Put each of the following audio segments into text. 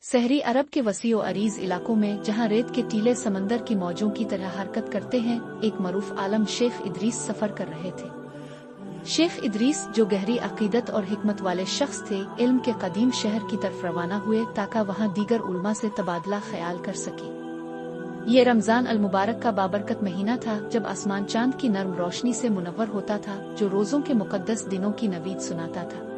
सहरी अरब के वसीओ अरीज इलाकों में, जहां रेत के टीले समंदर की मौजों की तरह हरकत करते हैं, एक मरूफ आलम शेख इदरीस सफर कर रहे थे। शेख इदरीस, जो गहरी अकीदत और हिकमत वाले शख्स थे, इल्म के कदीम शहर की तरफ रवाना हुए ताकि वहां दीगर उलमा से तबादला ख्याल कर सके। ये रमजान अल मुबारक का बाबरकत महीना था, जब आसमान चांद की नर्म रोशनी से मुनव्वर होता था, जो रोजों के मुकद्दस दिनों की नवीद सुनाता था।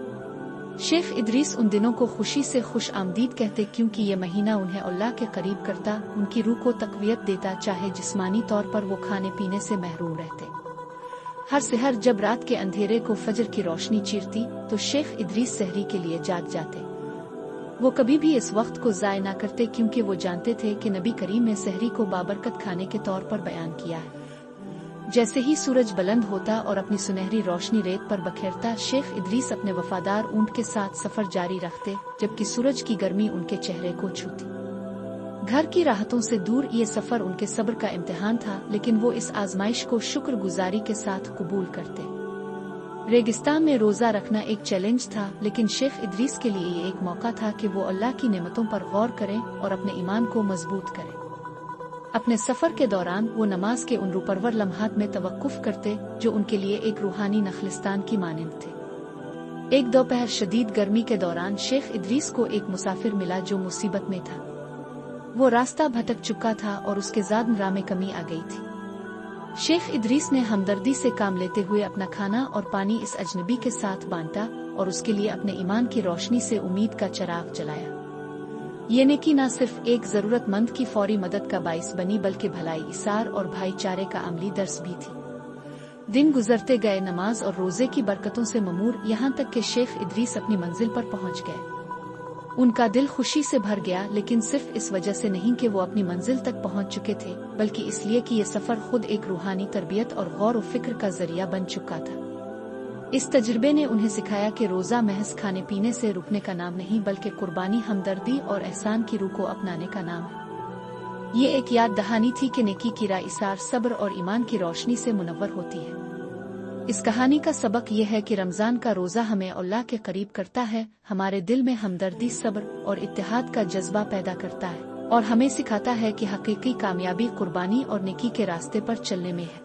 शेख इदरीस उन दिनों को खुशी से खुश आमदीद कहते, क्योंकि ये महीना उन्हें अल्लाह के करीब करता, उनकी रूह को तक़वियत देता, चाहे जिस्मानी तौर पर वो खाने पीने से महरूम रहते। हर सहर जब रात के अंधेरे को फजर की रोशनी चीरती, तो शेख इदरीस सहरी के लिए जाग जाते। वो कभी भी इस वक्त को ज़ाय न करते, क्योंकि वो जानते थे कि नबी करीम ने सहरी को बाबरकत खाने के तौर पर बयान किया है। जैसे ही सूरज बुलंद होता और अपनी सुनहरी रोशनी रेत पर बखेरता, शेख इदरीस अपने वफादार ऊंट के साथ सफर जारी रखते, जबकि सूरज की गर्मी उनके चेहरे को छूती। घर की राहतों से दूर ये सफर उनके सब्र का इम्तिहान था, लेकिन वो इस आजमाइश को शुक्रगुजारी के साथ कबूल करते। रेगिस्तान में रोजा रखना एक चैलेंज था, लेकिन शेख इदरीस के लिए ये एक मौका था कि वो अल्लाह की नेमतों पर गौर करें और अपने ईमान को मजबूत करें। अपने सफर के दौरान वो नमाज के उन रूपरवर लम्हात में तवक्कुफ करते, जो उनके लिए एक रूहानी नखलिस्तान की मानिंद थे। एक दोपहर शदीद गर्मी के दौरान शेख इदरीस को एक मुसाफिर मिला जो मुसीबत में था। वो रास्ता भटक चुका था और उसके ज़ाद में कमी आ गई थी। शेख इदरीस ने हमदर्दी से काम लेते हुए अपना खाना और पानी इस अजनबी के साथ बांटा और उसके लिए अपने ईमान की रोशनी से उम्मीद का चिराग जलाया। ये नेकी न सिर्फ एक जरूरतमंद की फौरी मदद का बाइस बनी, बल्कि भलाई, इसार और भाईचारे का अमली दर्स भी थी। दिन गुजरते गए, नमाज और रोजे की बरकतों से ममूर, यहाँ तक कि शेख इदरीस अपनी मंजिल पर पहुँच गए। उनका दिल खुशी से भर गया, लेकिन सिर्फ इस वजह से नहीं कि वो अपनी मंजिल तक पहुँच चुके थे, बल्कि इसलिए कि ये सफर खुद एक रूहानी तरबियत और गौर व फिक्र का जरिया बन चुका था। इस तजुर्बे ने उन्हें सिखाया कि रोजा महज खाने पीने से रुकने का नाम नहीं, बल्कि कुर्बानी, हमदर्दी और एहसान की रूह को अपनाने का नाम है। ये एक याद दहानी थी कि नेकी की राह इसार, सब्र और ईमान की रोशनी से मुनव्वर होती है। इस कहानी का सबक यह है कि रमजान का रोजा हमें अल्लाह के करीब करता है, हमारे दिल में हमदर्दी, सब्र और इत्तेहाद का जज्बा पैदा करता है, और हमें सिखाता है कि हकीकी कामयाबी कुर्बानी और नेकी के रास्ते पर चलने में है।